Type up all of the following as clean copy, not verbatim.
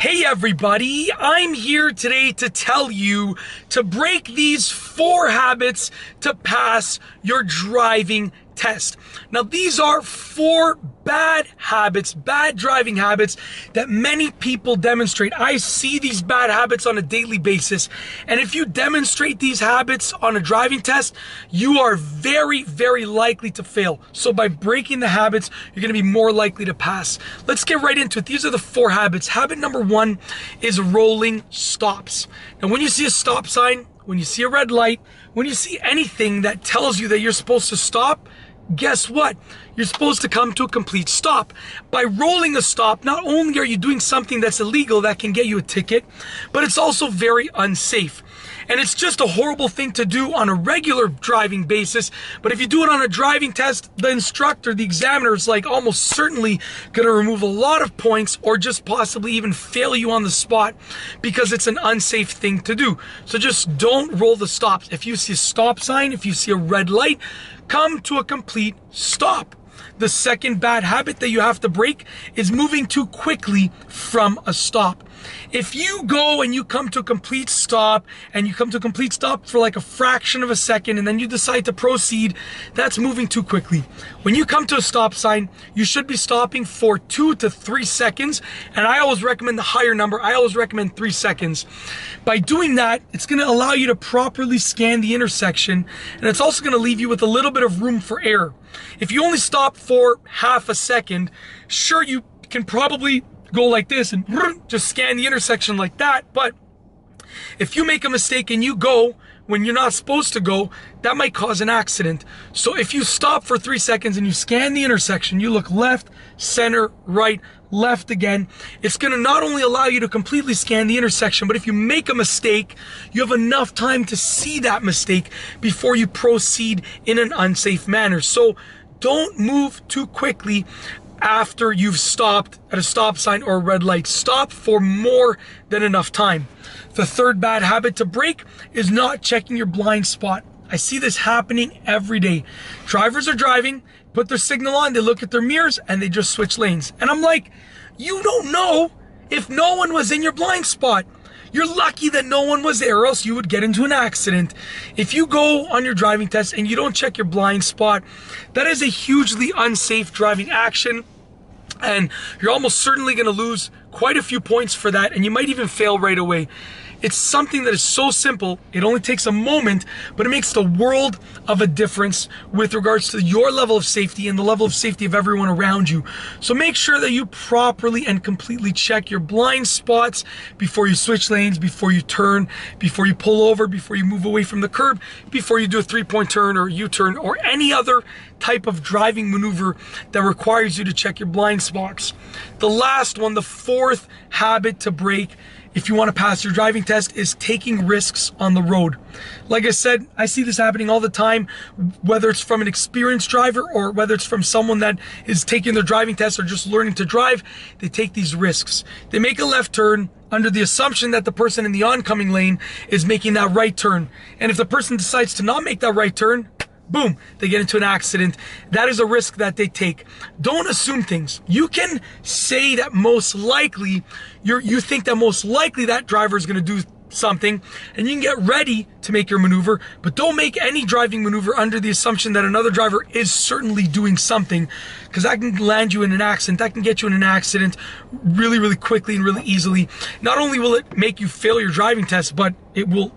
Hey everybody, I'm here today to tell you to break these 4 habits to pass your driving test. Now these are 4 bad habits, bad driving habits that many people demonstrate. I see these bad habits on a daily basis, and if you demonstrate these habits on a driving test, you are very, very likely to fail. So by breaking the habits, you're going to be more likely to pass. Let's get right into it. These are the 4 habits. Habit number 1 is rolling stops. Now when you see a stop sign, when you see a red light, when you see anything that tells you that you're supposed to stop, guess what? You're supposed to come to a complete stop. By rolling a stop, not only are you doing something that's illegal that can get you a ticket, but it's also very unsafe. And it's just a horrible thing to do on a regular driving basis. But if you do it on a driving test, the instructor, the examiner is like almost certainly going to remove a lot of points or just possibly even fail you on the spot because it's an unsafe thing to do. So just don't roll the stops. If you see a stop sign, if you see a red light, come to a complete stop. The second bad habit that you have to break is moving too quickly from a stop. If you go and you come to a complete stop, and you come to a complete stop for like a fraction of a second, and then you decide to proceed, that's moving too quickly. When you come to a stop sign, you should be stopping for 2 to 3 seconds, and I always recommend the higher number. I always recommend 3 seconds. By doing that, it's going to allow you to properly scan the intersection, and it's also going to leave you with a little bit of room for error. If you only stop for half a second, sure, you can probably go like this and just scan the intersection like that, but if you make a mistake and you go when you're not supposed to go, that might cause an accident. So if you stop for 3 seconds and you scan the intersection, you look left, center, right, left again, it's going to not only allow you to completely scan the intersection, but if you make a mistake, you have enough time to see that mistake before you proceed in an unsafe manner. So don't move too quickly after you've stopped at a stop sign or a red light. Stop for more than enough time. The third bad habit to break is not checking your blind spot. I see this happening every day. Drivers are driving, put their signal on, they look at their mirrors, and they just switch lanes. And I'm like, you don't know if no one was in your blind spot. You're lucky that no one was there, or else you would get into an accident. If you go on your driving test and you don't check your blind spot, that is a hugely unsafe driving action, and you're almost certainly going to lose quite a few points for that, and you might even fail right away. It's something that is so simple, it only takes a moment, but it makes the world of a difference with regards to your level of safety and the level of safety of everyone around you. So make sure that you properly and completely check your blind spots before you switch lanes, before you turn, before you pull over, before you move away from the curb, before you do a 3-point turn or U-turn or any other type of driving maneuver that requires you to check your blind spots. The last one, the 4th habit to break if you want to pass your driving test, is taking risks on the road. Like I said, I see this happening all the time, whether it's from an experienced driver or whether it's from someone that is taking their driving test or just learning to drive. They take these risks. They make a left turn under the assumption that the person in the oncoming lane is making that right turn. And if the person decides to not make that right turn, boom, they get into an accident. That is a risk that they take. Don't assume things. You can say that most likely, you think that most likely that driver is going to do something, and you can get ready to make your maneuver, but don't make any driving maneuver under the assumption that another driver is certainly doing something, because that can land you in an accident. That can get you in an accident really, really quickly and really easily. Not only will it make you fail your driving test, but it will,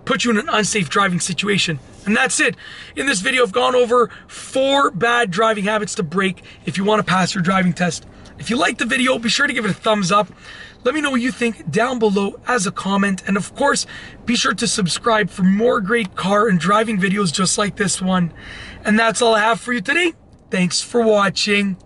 put you in an unsafe driving situation. And that's it. In this video, I've gone over 4 bad driving habits to break if you want to pass your driving test. If you liked the video, be sure to give it a thumbs up. Let me know what you think down below as a comment. And of course, be sure to subscribe for more great car and driving videos just like this one. And that's all I have for you today. Thanks for watching.